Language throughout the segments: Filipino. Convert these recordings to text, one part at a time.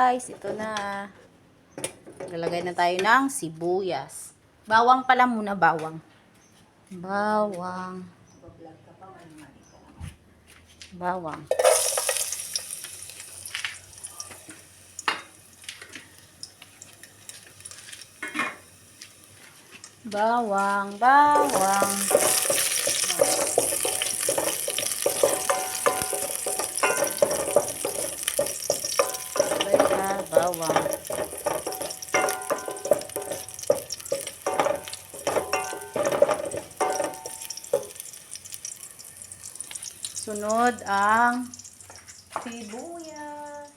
guys, ito na. Lalagay na tayo ng sibuyas. Bawang pala muna, bawang. Bawang. Bawang. Bawang, bawang. Bawang. Sunod ang sibuyas.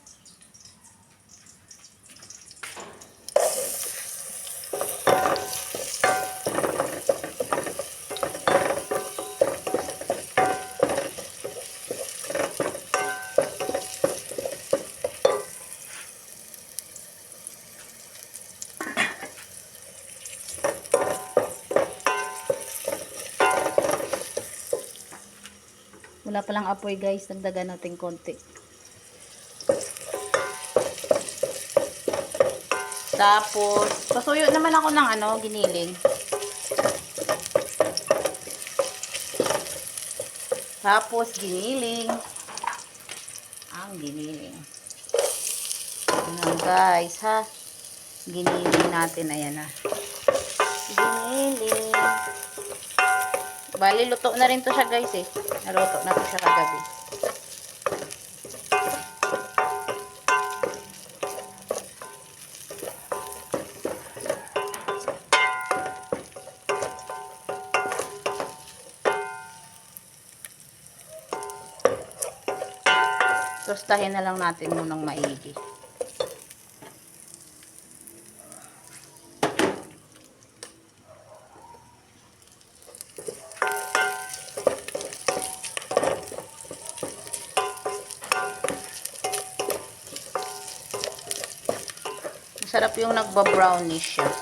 Wala palang apoy guys, nagdagan natin konti. Tapos, pasuyo naman ako ng giniling. Tapos, giniling. Ang giniling. Ayan guys, ha. Giniling natin, ayan na. Giniling. Bali, luto na rin to siya guys eh. Naluto na to siya kagabi. Tostahin na lang natin munang maigi. Masarap yung nagba-brownish siya.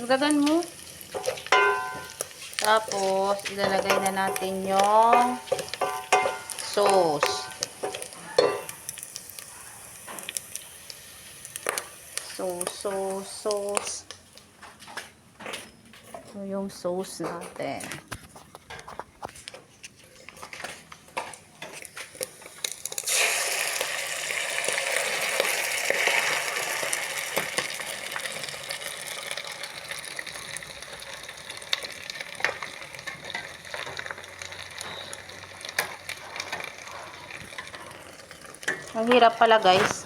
Dagdagan mo. Tapos, ilalagay na natin yung sauce. Sauce. So, yung sauce natin. Ang hirap pala guys.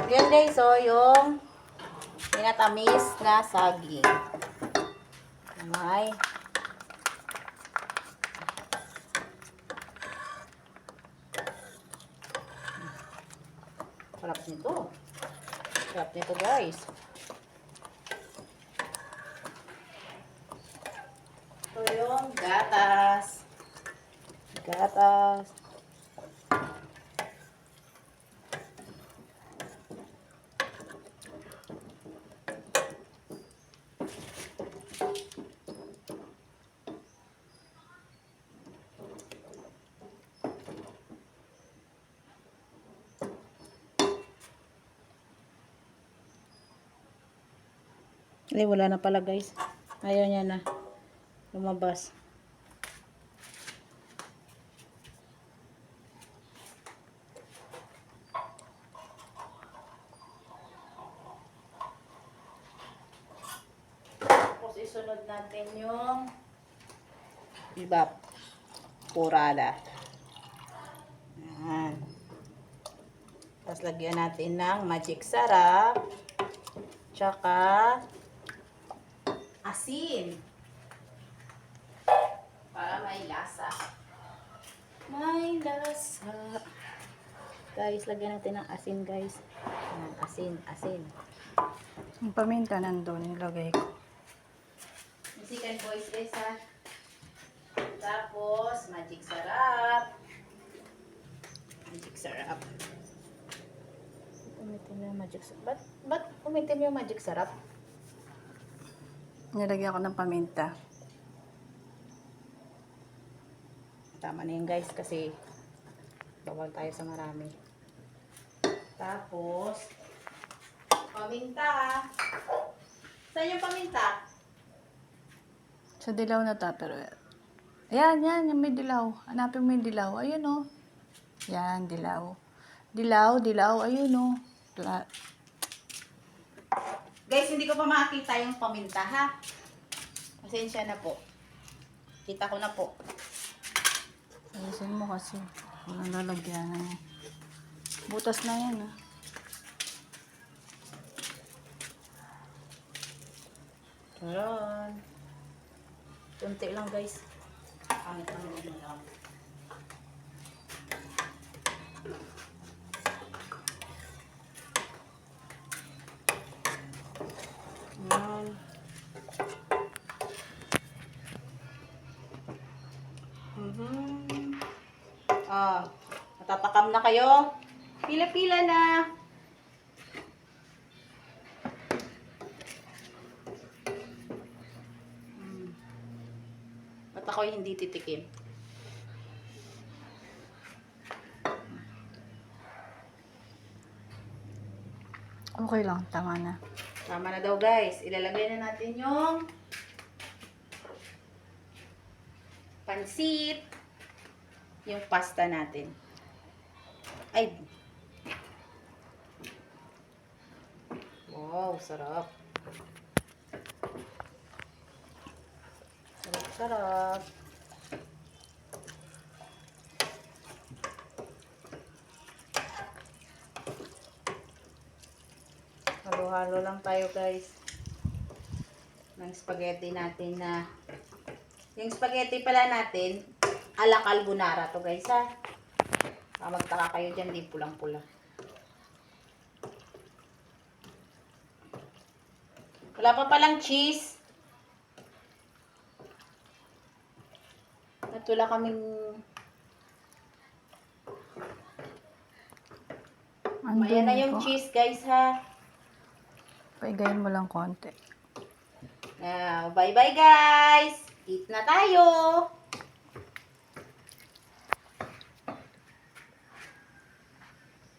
Yan guys, so yung pinatamis na saging. May sarap nito. Sarap nito guys. Ito yung gatas. Gatas. Eh, wala na pala guys. Ayaw niya na lumabas. Tapos isunod natin yung iba purada. Ayan. Tapos lagyan natin ng magic sarap. Tsaka asin. Para may lasa. May lasa. Guys, lagyan natin ng asin guys. Ayan, asin, asin. Yung paminta nandun, nilagay ko. Musican voice guys ha. Tapos, magic sarap. Magic sarap. Umitim yung magic sarap. Ba't umitim yung magic sarap? Nilagyan ko ng paminta. Tama na yun guys kasi bawal tayo sa marami. Tapos, paminta. Saan yung paminta? Sa dilaw na tupperware. Ayan, yan, yung may dilaw. Hanapin mo yung dilaw. Ayun, oh. Yan, dilaw. Dilaw, dilaw. Ayun, oh. Guys, hindi ko pa makita yung paminta ha. Pasensya na po. Kita ko na po. Ayusin mo kasi. Walang lalagyan. Butas na yan, ah. Ayan. Kunti lang guys. Pangit lang din lang. Ayan. Matatakam na kayo. Pila-pila na. Ba't ako hindi titikim? Okay lang, tama na. Tama na daw guys. Ilalagay na natin yung pansit. Yung pasta natin. Ay! Wow, sarap. Sarap, sarap. Halo-halo lang tayo guys. Ng spaghetti natin na yung spaghetti pala natin ala carbonara to guys ha. Magtaka kayo dyan, di pulang-pula. Wala pa palang cheese. At wala kaming Ayan na yung cheese guys ha. Paigayin mo lang konti. Bye bye guys. Eat na tayo.